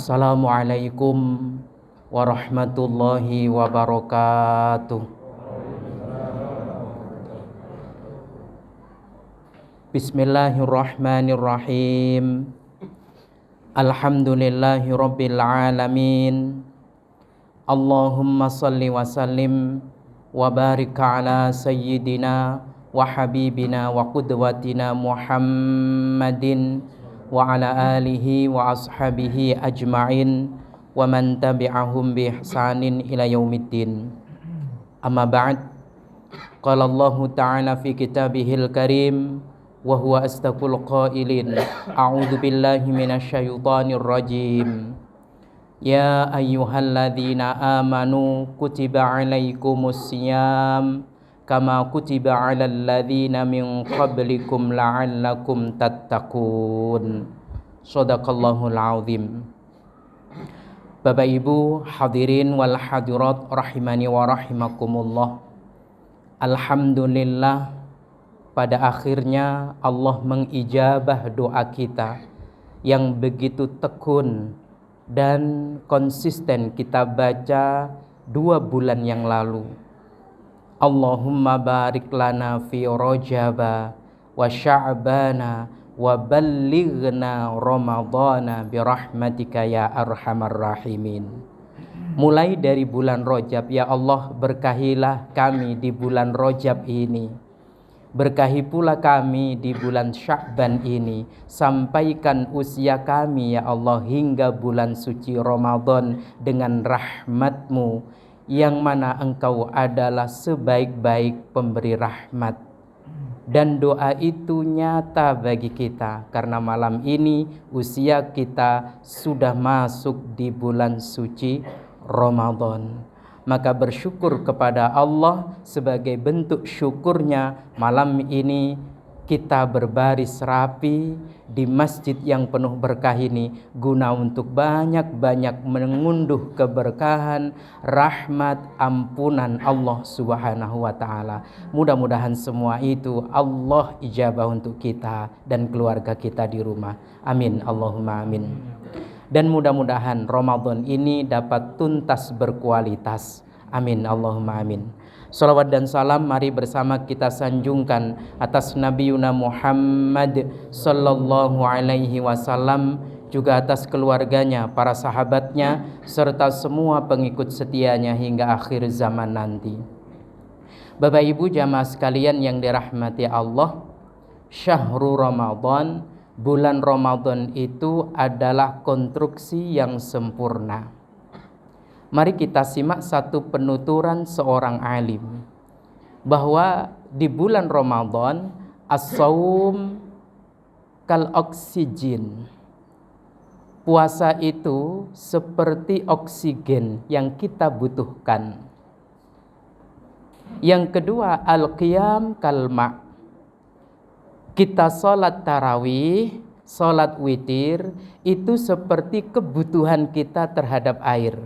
Assalamualaikum warahmatullahi wabarakatuh. Bismillahirrahmanirrahim. Alhamdulillahi rabbil alamin. Allahumma salli wa sallim wa barik ala sayyidina wa habibina wa qudwatina Muhammadin wa ala alihi wa ashabihi ajma'in wa man tabi'ahum bi ihsanin ila yaumiddin. Amma ba'd. Qala Allah ta'ala fi kitabihil karim wa huwa astaqul qailin a'udzu billahi minasyaitonir rajim. Ya ayyuhalladzina amanu kutiba alaikumus siyam kama kutiba alal ladzina min qablikum la'allakum tattaqun. Shadaqallahul azim. Bapak Ibu hadirin wal hadirat rahimani wa rahimakumullah. Alhamdulillah, pada akhirnya Allah mengijabah doa kita yang begitu tekun dan konsisten kita baca 2 bulan yang lalu. Allahumma barik lana fi Rajaba wa Sya'bana wa ballighna Ramadhana bi rahmatika ya arhamar rahimin. Mulai dari bulan Rajab, ya Allah, berkahilah kami di bulan Rajab ini. Berkahi pula kami di bulan Sya'ban ini. Sampaikan usia kami ya Allah hingga bulan suci Ramadan dengan rahmat-Mu, yang mana Engkau adalah sebaik-baik pemberi rahmat. Dan doa itu nyata bagi kita karena malam ini usia kita sudah masuk di bulan suci Ramadan. Maka bersyukur kepada Allah, sebagai bentuk syukurnya malam ini kita berbaris rapi di masjid yang penuh berkah ini guna untuk banyak-banyak mengunduh keberkahan, rahmat, ampunan Allah Subhanahu wa taala. Mudah-mudahan semua itu Allah ijabah untuk kita dan keluarga kita di rumah. Amin, Allahumma amin. Dan mudah-mudahan Ramadan ini dapat tuntas berkualitas. Amin, Allahumma amin. Salawat dan salam mari bersama kita sanjungkan atas Nabiuna Muhammad sallallahu alaihi wasallam, juga atas keluarganya, para sahabatnya, serta semua pengikut setianya hingga akhir zaman nanti. Bapak Ibu jamaah sekalian yang dirahmati Allah, syahrul Ramadan, bulan Ramadan itu adalah konstruksi yang sempurna. Mari kita simak satu penuturan seorang alim bahwa di bulan Ramadan as-saum kal oksigen. Puasa itu seperti oksigen yang kita butuhkan. Yang kedua, al-qiyam kal ma'. Kita sholat tarawih, sholat witir itu seperti kebutuhan kita terhadap air.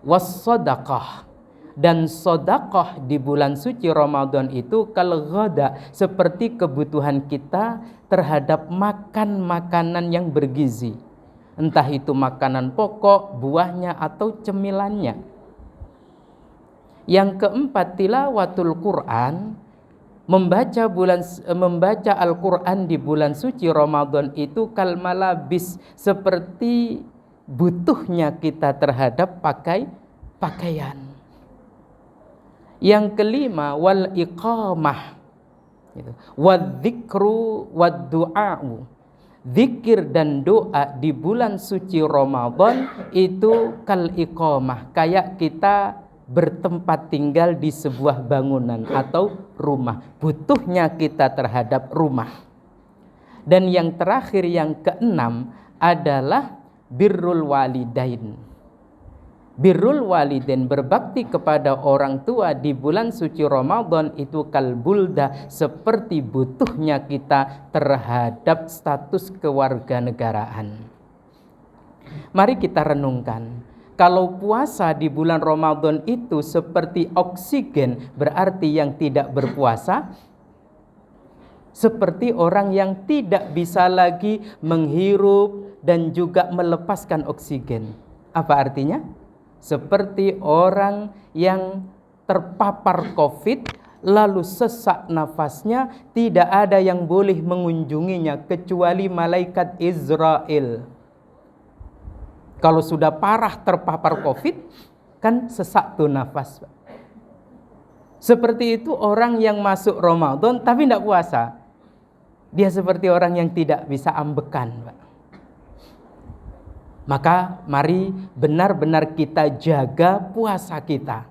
Was-sadaqah, dan sedekah di bulan suci Ramadan itu kal ghada, seperti kebutuhan kita terhadap makan makanan yang bergizi, entah itu makanan pokok, buahnya atau cemilannya. Yang keempat, tilawatul Quran, membaca Al-Quran di bulan suci Ramadan itu kal malabis, seperti butuhnya kita terhadap pakaian. Yang kelima, wal iqamah, wadzikru waddu'a'u. Zikir dan doa di bulan suci Ramadan itu kal iqamah, kayak kita bertempat tinggal di sebuah bangunan atau rumah, butuhnya kita terhadap rumah. Dan yang terakhir, yang keenam adalah birrul walidain. Birrul walidain, berbakti kepada orang tua di bulan suci Ramadan itu kalbulda, seperti butuhnya kita terhadap status kewarganegaraan. Mari kita renungkan. Kalau puasa di bulan Ramadan itu seperti oksigen, berarti yang tidak berpuasa seperti orang yang tidak bisa lagi menghirup dan juga melepaskan oksigen. Apa artinya? Seperti orang yang terpapar COVID, lalu sesak nafasnya, tidak ada yang boleh mengunjunginya kecuali malaikat Israel. Kalau sudah parah terpapar COVID, kan sesak tuh nafas. Seperti itu orang yang masuk Ramadan tapi tidak puasa. Dia seperti orang yang tidak bisa ambekan, Pak. Maka mari benar-benar kita jaga puasa kita.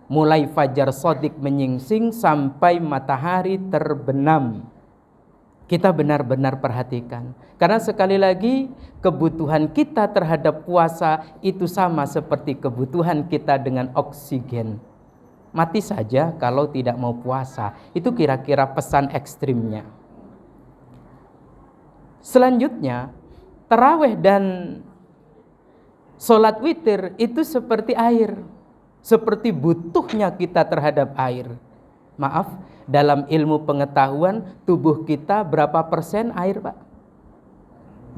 Mulai fajar shadiq menyingsing sampai matahari terbenam. Kita benar-benar perhatikan. Karena sekali lagi kebutuhan kita terhadap puasa itu sama seperti kebutuhan kita dengan oksigen. Mati saja kalau tidak mau puasa. Itu kira-kira pesan ekstrimnya. Selanjutnya, tarawih dan sholat witir itu seperti air. Seperti butuhnya kita terhadap air. Maaf, dalam ilmu pengetahuan tubuh kita berapa persen air, Pak?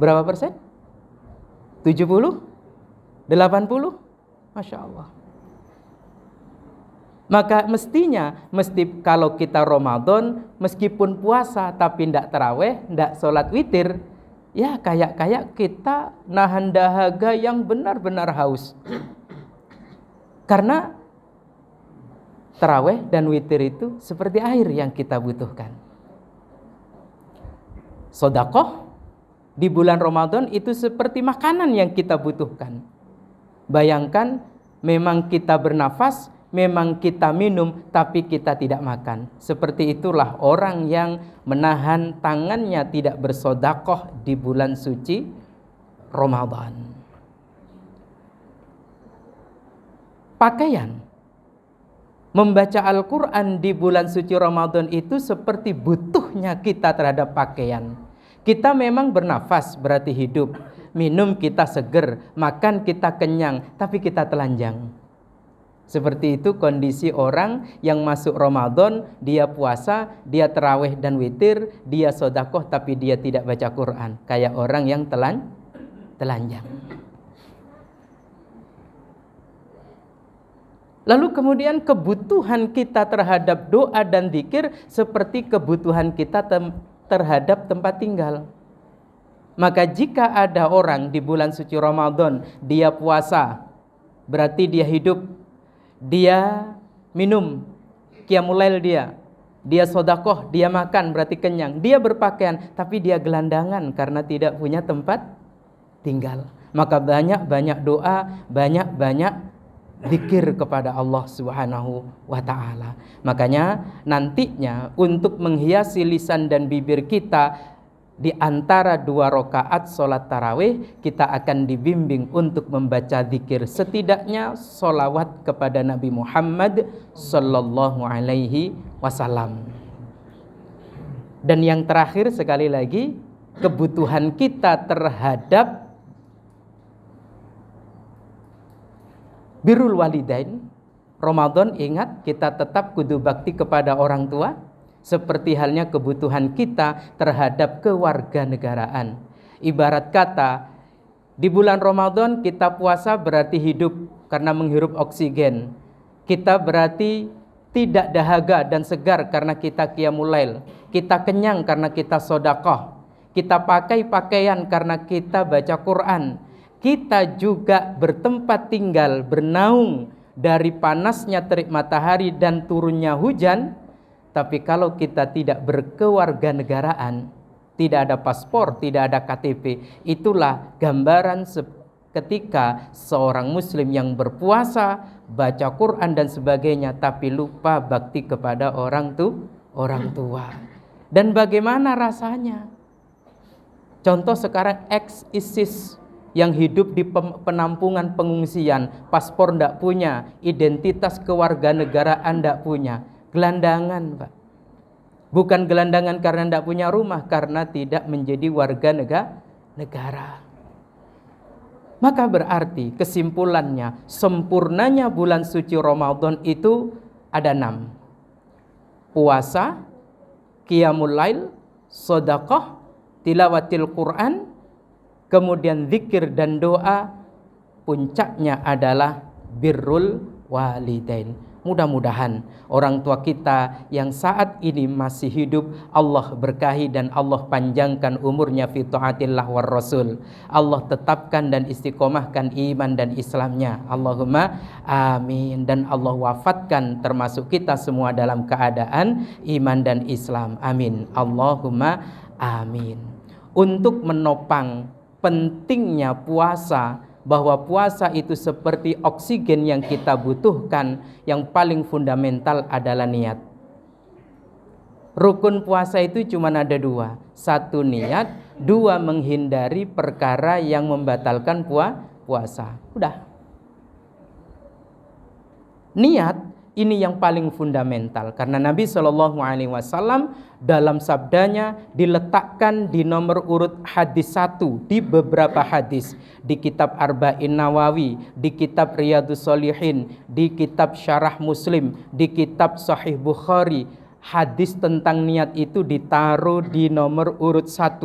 Berapa persen? 70? 80? Masya Allah. Maka mesti kalau kita Ramadan, meskipun puasa tapi tidak taraweh, tidak sholat witir, ya kayak kita nahan dahaga yang benar-benar haus. Karena taraweh dan witir itu seperti air yang kita butuhkan. Sedekah di bulan Ramadan itu seperti makanan yang kita butuhkan. Bayangkan, memang kita bernafas, memang kita minum, tapi kita tidak makan. Seperti itulah orang yang menahan tangannya tidak bersedekah di bulan suci Ramadan. Pakaian, membaca Al-Quran di bulan suci Ramadan itu seperti butuhnya kita terhadap pakaian. Kita memang bernafas, berarti hidup. Minum kita seger, makan kita kenyang, tapi kita telanjang. Seperti itu kondisi orang yang masuk Ramadan, dia puasa, dia tarawih dan witir, dia sedekah tapi dia tidak baca Quran. Kayak orang yang telanjang. Lalu kemudian kebutuhan kita terhadap doa dan zikir seperti kebutuhan kita terhadap tempat tinggal. Maka jika ada orang di bulan suci Ramadan, dia puasa, berarti dia hidup, dia minum, qiyamul lail dia sedekah, dia makan, berarti kenyang, dia berpakaian, tapi dia gelandangan karena tidak punya tempat tinggal. Maka banyak-banyak doa, banyak-banyak zikir kepada Allah Subhanahu wa ta'ala. Makanya nantinya untuk menghiasi lisan dan bibir kita di antara 2 rakaat sholat tarawih, kita akan dibimbing untuk membaca zikir, setidaknya sholawat kepada Nabi Muhammad sallallahu alaihi wasallam. Dan yang terakhir sekali lagi, kebutuhan kita terhadap birrul walidain. Ramadan, ingat, kita tetap kudu bakti kepada orang tua, seperti halnya kebutuhan kita terhadap kewarganegaraan. Ibarat kata, di bulan Ramadan kita puasa berarti hidup karena menghirup oksigen. Kita berarti tidak dahaga dan segar karena kita qiyamul lail. Kita kenyang karena kita sedekah. Kita pakai pakaian karena kita baca Quran. Kita juga bertempat tinggal, bernaung dari panasnya terik matahari dan turunnya hujan. Tapi kalau kita tidak berkewarganegaraan, tidak ada paspor, tidak ada KTP, itulah gambaran ketika seorang muslim yang berpuasa, baca Quran dan sebagainya, tapi lupa bakti kepada orang tua. Dan bagaimana rasanya? Contoh sekarang ex-ISIS yang hidup di penampungan pengungsian, paspor ndak punya, identitas kewarganegaraan ndak punya, gelandangan, Pak. Bukan gelandangan karena ndak punya rumah, karena tidak menjadi warga negara. Maka berarti kesimpulannya, sempurnanya bulan suci Ramadan itu ada 6. Puasa, qiyamul lail, sedekah, tilawatil Quran, kemudian zikir dan doa, puncaknya adalah birrul walidain. Mudah-mudahan orang tua kita yang saat ini masih hidup Allah berkahi dan Allah panjangkan umurnya fi taatillah war rasul. Allah tetapkan dan istiqomahkan iman dan Islamnya. Allahumma amin. Dan Allah wafatkan termasuk kita semua dalam keadaan iman dan Islam. Amin. Allahumma amin. Untuk menopang pentingnya puasa, bahwa puasa itu seperti oksigen yang kita butuhkan, yang paling fundamental adalah niat. Rukun puasa itu cuma ada dua. Satu niat, dua menghindari perkara yang membatalkan puasa. Udah. Niat ini yang paling fundamental, karena Nabi SAW dalam sabdanya diletakkan di nomor urut hadis 1 di beberapa hadis, di kitab Arba'in Nawawi, di kitab Riyadhus Shalihin, di kitab Syarah Muslim, di kitab Sahih Bukhari. Hadis tentang niat itu ditaruh di nomor urut 1.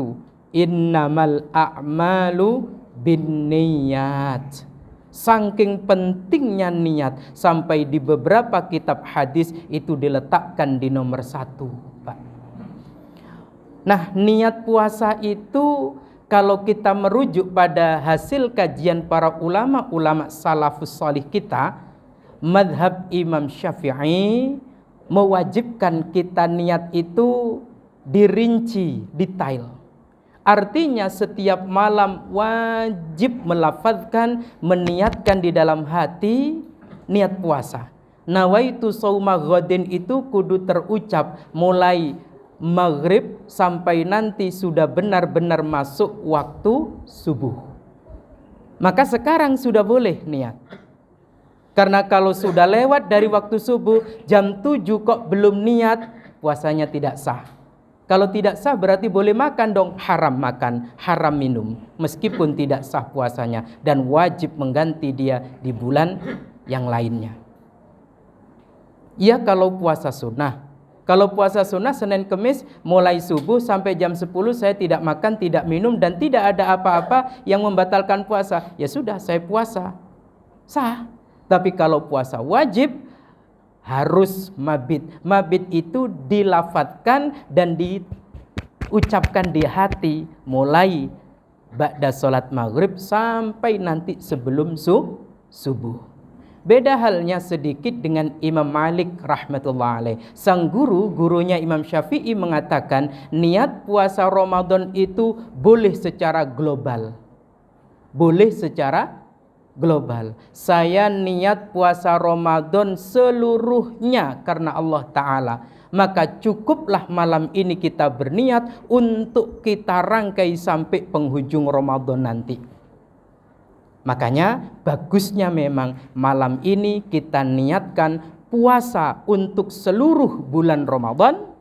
Innamal a'malu binniyat. Saking pentingnya niat sampai di beberapa kitab hadis itu diletakkan di nomor 1, Pak. Nah, niat puasa itu kalau kita merujuk pada hasil kajian para ulama salafus salih kita, madhab Imam Syafi'i mewajibkan kita niat itu dirinci, detail. Artinya setiap malam wajib melafazkan, meniatkan di dalam hati niat puasa. Nawaitu shauma ghadin itu kudu terucap mulai maghrib sampai nanti sudah benar-benar masuk waktu subuh. Maka sekarang sudah boleh niat. Karena kalau sudah lewat dari waktu subuh jam 7 kok belum niat, puasanya tidak sah. Kalau tidak sah berarti boleh makan dong, haram makan, haram minum, meskipun tidak sah puasanya, dan wajib mengganti dia di bulan yang lainnya. Ya kalau puasa sunnah. Kalau puasa sunnah Senin Kemis mulai subuh sampai jam 10 saya tidak makan, tidak minum, dan tidak ada apa-apa yang membatalkan puasa. Ya sudah, saya puasa. Sah. Tapi kalau puasa wajib, harus mabit. Mabit itu dilafadzkan dan diucapkan di hati mulai ba'da sholat maghrib sampai nanti sebelum subuh. Beda halnya sedikit dengan Imam Malik rahmatullah alaih. Sang gurunya Imam Syafi'i mengatakan niat puasa Ramadan itu boleh secara global. Boleh secara global. Saya niat puasa Ramadan seluruhnya karena Allah Ta'ala. Maka cukuplah malam ini kita berniat untuk kita rangkai sampai penghujung Ramadan nanti. Makanya bagusnya memang malam ini kita niatkan puasa untuk seluruh bulan Ramadan.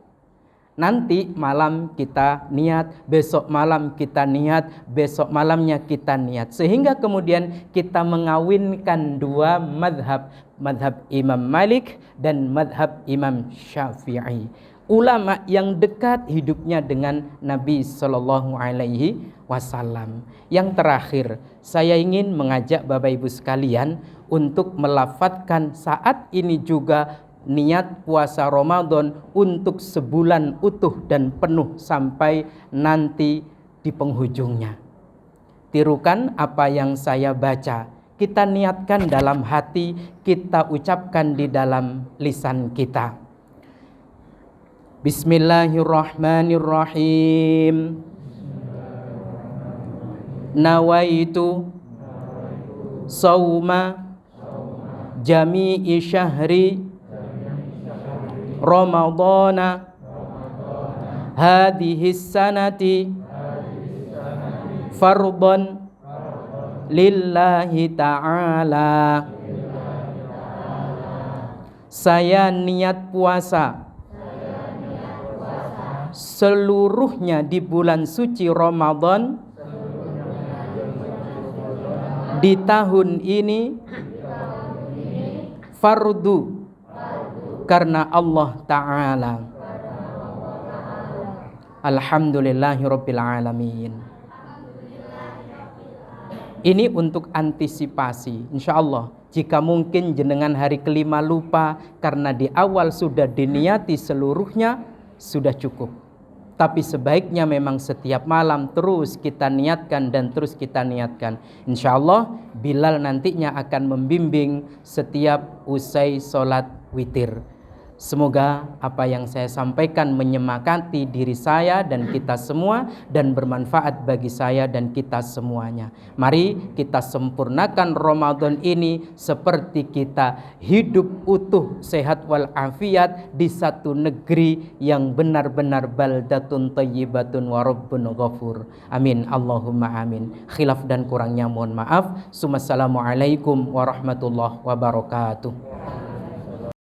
Nanti malam kita niat, besok malam kita niat, besok malamnya kita niat. Sehingga kemudian kita mengawinkan dua madhab. Madhab Imam Malik dan madhab Imam Syafi'i. Ulama yang dekat hidupnya dengan Nabi Sallallahu Alaihi Wasallam. Yang terakhir, saya ingin mengajak Bapak Ibu sekalian untuk melafadzkan saat ini juga niat puasa Ramadan untuk sebulan utuh dan penuh sampai nanti di penghujungnya. Tirukan apa yang saya baca, kita niatkan dalam hati, kita ucapkan di dalam lisan kita. Bismillahirrahmanirrahim. Nawaitu sauma jami'i syahri Ramadana hadhihi sanati fardhan lillahi ta'ala. Saya niat puasa seluruhnya di bulan suci Ramadan di tahun ini fardu karena Allah Ta'ala. Alhamdulillahirabbil alamin. Ini untuk antisipasi. Insya Allah, jika mungkin jenengan hari kelima lupa karena di awal sudah diniati seluruhnya, sudah cukup. Tapi sebaiknya memang setiap malam terus kita niatkan dan terus kita niatkan. Insya Allah Bilal nantinya akan membimbing setiap usai sholat witir. Semoga apa yang saya sampaikan menyemangati diri saya dan kita semua dan bermanfaat bagi saya dan kita semuanya. Mari kita sempurnakan Ramadan ini seperti kita hidup utuh, sehat walafiat di satu negeri yang benar-benar baldatun thayyibatun wa rabbun ghafur. Amin Allahumma amin. Khilaf dan kurangnya mohon maaf. Assalamualaikum warahmatullahi wabarakatuh.